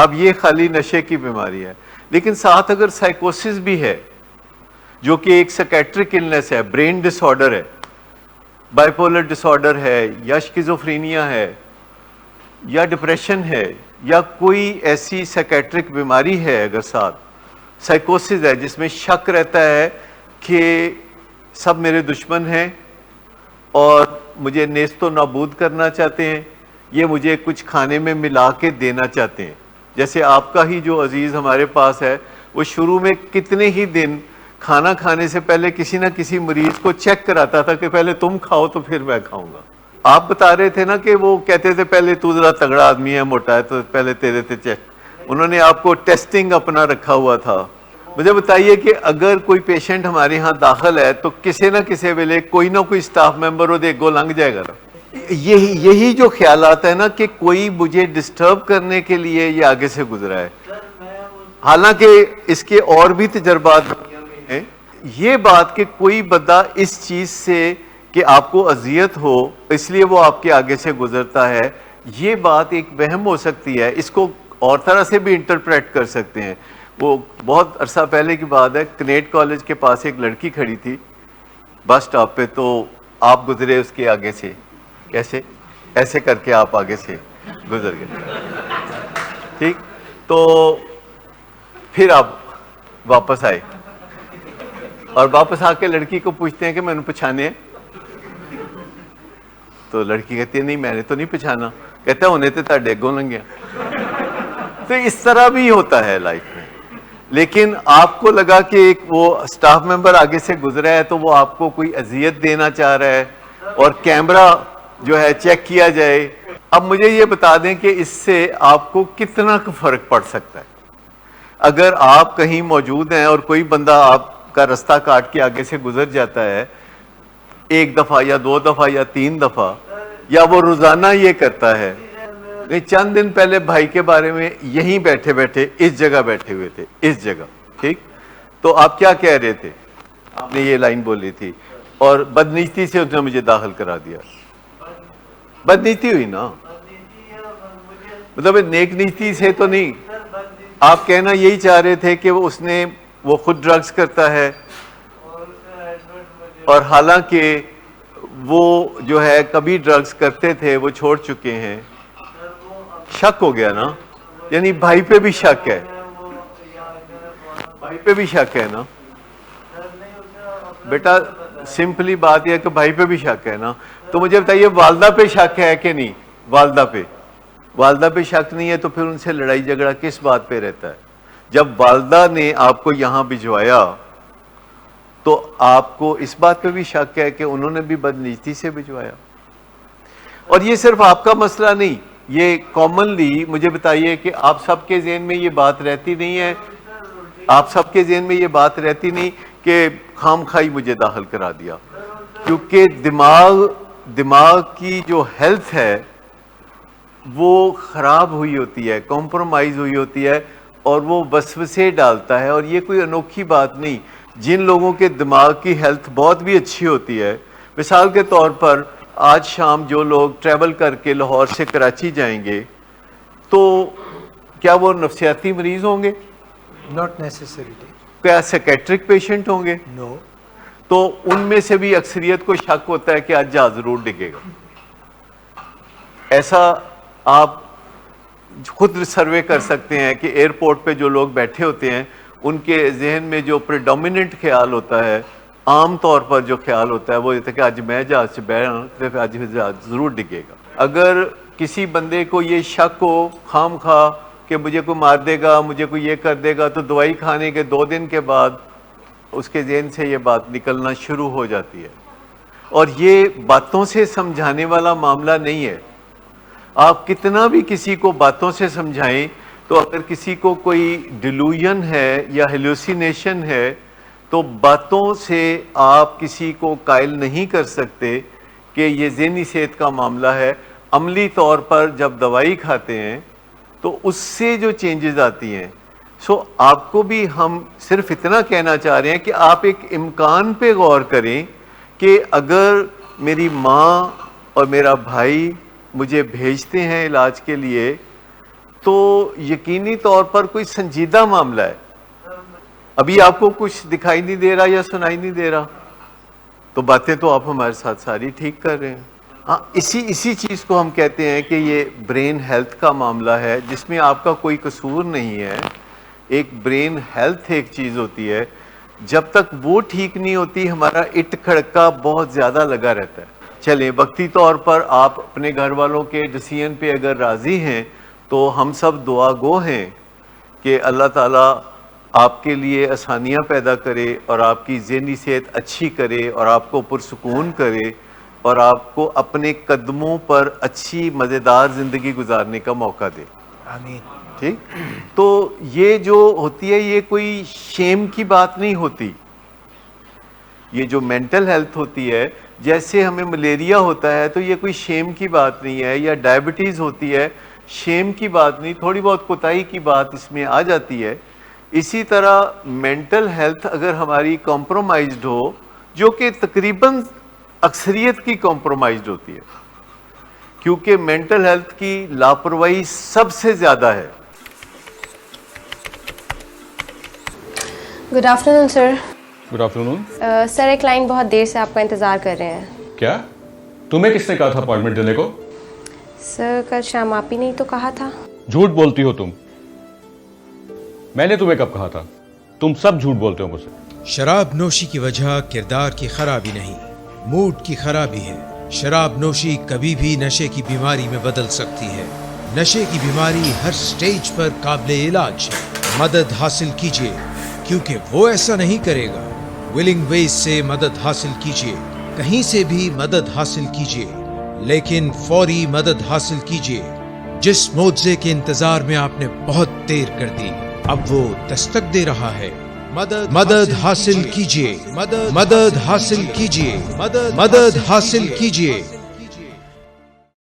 اب یہ خالی نشے کی بیماری ہے، لیکن ساتھ اگر سائیکوسس بھی ہے جو کہ ایک سیکیٹرک النس ہے، برین ڈس آرڈر ہے، بائیپولر ڈس آرڈر ہے، یا شکیزوفرینیا ہے، یا ڈپریشن ہے، یا کوئی ایسی سیکیٹرک بیماری ہے، اگر ساتھ سائیکوسس ہے جس میں شک رہتا ہے کہ سب میرے دشمن ہیں اور مجھے نیست و نابود کرنا چاہتے ہیں، یہ مجھے کچھ کھانے میں ملا کے دینا چاہتے ہیں. جیسے آپ کا ہی جو عزیز ہمارے پاس ہے، وہ شروع میں کتنے ہی دن کھانا کھانے سے پہلے کسی نہ کسی مریض کو چیک کراتا تھا کہ پہلے تم کھاؤ تو پھر میں کھاؤں گا. آپ بتا رہے تھے نا کہ وہ کہتے تھے پہلے تو ذرا تگڑا آدمی ہے، موٹا ہے، تو پہلے تیرے تھے چیک. انہوں نے آپ کو ٹیسٹنگ اپنا رکھا ہوا تھا. مجھے بتائیے کہ اگر کوئی پیشنٹ ہمارے ہاں داخل ہے تو کسی نہ کسی ویلے کوئی نہ کوئی سٹاف ممبر وہ دیکھو لنگ جائے گا. یہی جو خیالات ہے نا کہ کوئی مجھے ڈسٹرب کرنے کے لیے یہ آگے سے گزرا ہے، حالانکہ اس کے اور بھی تجربات ہیں. یہ بات کہ کوئی بندہ اس چیز سے کہ آپ کو اذیت ہو اس لیے وہ آپ کے آگے سے گزرتا ہے، یہ بات ایک وہم ہو سکتی ہے. اس کو اور طرح سے بھی انٹرپریٹ کر سکتے ہیں. وہ بہت عرصہ پہلے کی بات ہے، کنیٹ کالج کے پاس ایک لڑکی کھڑی تھی بس سٹاپ پہ، تو آپ گزرے اس کے آگے سے. کیسے؟ ایسے کر کے آپ آگے سے گزر گئے. ٹھیک، تو پھر آپ واپس آئے اور واپس آ کے لڑکی کو پوچھتے ہیں کہ میں نے پچھانے ہیں؟ تو لڑکی کہتی ہے نہیں میں نے تو نہیں پچھانا. کہتا ہے انہیں تو تھا ڈیگوں لنگیا. تو اس طرح بھی ہوتا ہے لائف میں. لیکن آپ کو لگا کہ ایک وہ سٹاف ممبر آگے سے گزرا ہے تو وہ آپ کو کوئی اذیت دینا چاہ رہا ہے اور کیمرہ جو ہے چیک کیا جائے. اب مجھے یہ بتا دیں کہ اس سے آپ کو کتنا فرق پڑ سکتا ہے. اگر آپ کہیں موجود ہیں اور کوئی بندہ آپ کا رستہ کاٹ کے آگے سے گزر جاتا ہے ایک دفعہ یا 2 دفعہ یا 3 دفعہ، یا وہ روزانہ یہ کرتا ہے. چند دن پہلے بھائی کے بارے میں یہیں بیٹھے بیٹھے اس جگہ بیٹھے ہوئے تھے، اس جگہ، ٹھیک، تو آپ کیا کہہ رہے تھے؟ آپ نے یہ لائن بولی تھی اور بدنیتی سے اس نے مجھے داخل کرا دیا. بدنیتی ہوئی نا، مطلب نیک نیتی سے تو نہیں. آپ کہنا یہی چاہ رہے تھے کہ وہ خود ڈرگز کرتا ہے اور حالانکہ وہ جو ہے کبھی ڈرگز کرتے تھے وہ چھوڑ چکے ہیں. شک ہو گیا نا، یعنی بھائی پہ بھی شک ہے، بھائی پہ بھی شک ہے نا بیٹا. سمپلی بات یہ ہے کہ بھائی پہ بھی شک ہے نا. تو مجھے بتائیے والدہ پہ شک ہے کہ نہیں؟ والدہ پہ شک نہیں ہے تو پھر ان سے لڑائی جھگڑا کس بات پہ رہتا ہے؟ جب والدہ نے آپ کو یہاں بھجوایا تو آپ کو اس بات پہ بھی شک ہے کہ انہوں نے بھی بدنیتی سے بھجوایا. اور یہ صرف آپ کا مسئلہ نہیں، یہ کامنلی مجھے بتائیے کہ آپ سب کے ذہن میں یہ بات رہتی نہیں ہے؟ آپ سب کے ذہن میں یہ بات رہتی نہیں کہ خام خائی مجھے داخل کرا دیا؟ کیونکہ دماغ کی جو ہیلتھ ہے وہ خراب ہوئی ہوتی ہے، کمپرومائز ہوئی ہوتی ہے اور وہ وسوسے ڈالتا ہے. اور یہ کوئی انوکھی بات نہیں. جن لوگوں کے دماغ کی ہیلتھ بہت بھی اچھی ہوتی ہے، مثال کے طور پر آج شام جو لوگ ٹریول کر کے لاہور سے کراچی جائیں گے تو کیا وہ نفسیاتی مریض ہوں گے؟ ناٹ نیسیسریلی. کیا سیکیٹرک پیشنٹ ہوں گے؟ نو. تو ان میں سے بھی اکثریت کو شک ہوتا ہے کہ آج جہاز ضرور ڈگے گا. ایسا آپ خود سروے کر سکتے ہیں کہ ایئرپورٹ پہ جو لوگ بیٹھے ہوتے ہیں ان کے ذہن میں جو پریڈومیننٹ خیال ہوتا ہے، عام طور پر جو خیال ہوتا ہے وہ یہ تھا کہ آج میں جہاز سے بیٹھا آج جہاز ضرور ڈگے گا. اگر کسی بندے کو یہ شک ہو خام خواہ کہ مجھے کوئی مار دے گا، مجھے کوئی یہ کر دے گا، تو دوائی کھانے کے 2 دن کے بعد اس کے ذہن سے یہ بات نکلنا شروع ہو جاتی ہے. اور یہ باتوں سے سمجھانے والا معاملہ نہیں ہے. آپ کتنا بھی کسی کو باتوں سے سمجھائیں تو اگر کسی کو کوئی ڈیلوژن ہے یا ہیلوسینیشن ہے تو باتوں سے آپ کسی کو قائل نہیں کر سکتے کہ یہ ذہنی صحت کا معاملہ ہے. عملی طور پر جب دوائی کھاتے ہیں تو اس سے جو چینجز آتی ہیں. آپ کو بھی ہم صرف اتنا کہنا چاہ رہے ہیں کہ آپ ایک امکان پہ غور کریں کہ اگر میری ماں اور میرا بھائی مجھے بھیجتے ہیں علاج کے لیے تو یقینی طور پر کوئی سنجیدہ معاملہ ہے. ابھی آپ کو کچھ دکھائی نہیں دے رہا یا سنائی نہیں دے رہا تو باتیں تو آپ ہمارے ساتھ ساری ٹھیک کر رہے ہیں. ہاں اسی چیز کو ہم کہتے ہیں کہ یہ برین ہیلتھ کا معاملہ ہے جس میں آپ کا کوئی قصور نہیں ہے. ایک برین ہیلتھ ایک چیز ہوتی ہے, جب تک وہ ٹھیک نہیں ہوتی ہمارا اٹ کھڑکا بہت زیادہ لگا رہتا ہے. چلیں وقتی طور پر آپ اپنے گھر والوں کے ڈیسیژن پہ اگر راضی ہیں تو ہم سب دعا گو ہیں کہ اللہ تعالیٰ آپ کے لیے آسانیاں پیدا کرے اور آپ کی ذہنی صحت اچھی کرے اور آپ کو پرسکون کرے اور آپ کو اپنے قدموں پر اچھی مزیدار زندگی گزارنے کا موقع دے. آمین. ٹھیک. تو یہ جو ہوتی ہے یہ کوئی شیم کی بات نہیں ہوتی. یہ جو مینٹل ہیلتھ ہوتی ہے, جیسے ہمیں ملیریا ہوتا ہے تو یہ کوئی شیم کی بات نہیں ہے, یا ڈائبٹیز ہوتی ہے شیم کی بات نہیں, تھوڑی بہت کوتاہی کی بات اس میں آ جاتی ہے. اسی طرح مینٹل ہیلتھ اگر ہماری کمپرومائزڈ ہو, جو کہ تقریباً اکثریت کی کمپرومائزڈ ہوتی ہے, کیونکہ مینٹل ہیلتھ کی لاپرواہی سب سے زیادہ ہے. گڈ آفٹر نون سر. گڈ آفٹر نون. سر ایک کلائنٹ بہت دیر سے آپ کا انتظار کر رہے ہیں. کیا تمہیں کس نے کہا تھا اپائنٹمنٹ دینے کو؟ سر کل شام آپ ہی نہیں تو کہا تھا. جھوٹ بولتی ہو تم. میں نے تمہیں کب کہا تھا؟ تم سب جھوٹ بولتے ہو مجھ سے. شراب نوشی کی وجہ کردار کی خرابی نہیں، موڈ کی خرابی ہے. شراب نوشی کبھی بھی نشے کی بیماری میں بدل سکتی ہے. نشے کی بیماری ہر سٹیج پر قابل علاج ہے. مدد حاصل کیجیے کیونکہ وہ ایسا نہیں کرے گا. ولنگ ویز سے مدد حاصل کیجیے، کہیں سے بھی مدد حاصل کیجیے، لیکن فوری مدد حاصل کیجیے. جس معجزے کے انتظار میں آپ نے بہت دیر کر دی اب وہ دستک دے رہا ہے. مدد حاصل کیجیے، مدد حاصل کیجیے، مدد حاصل کیجیے.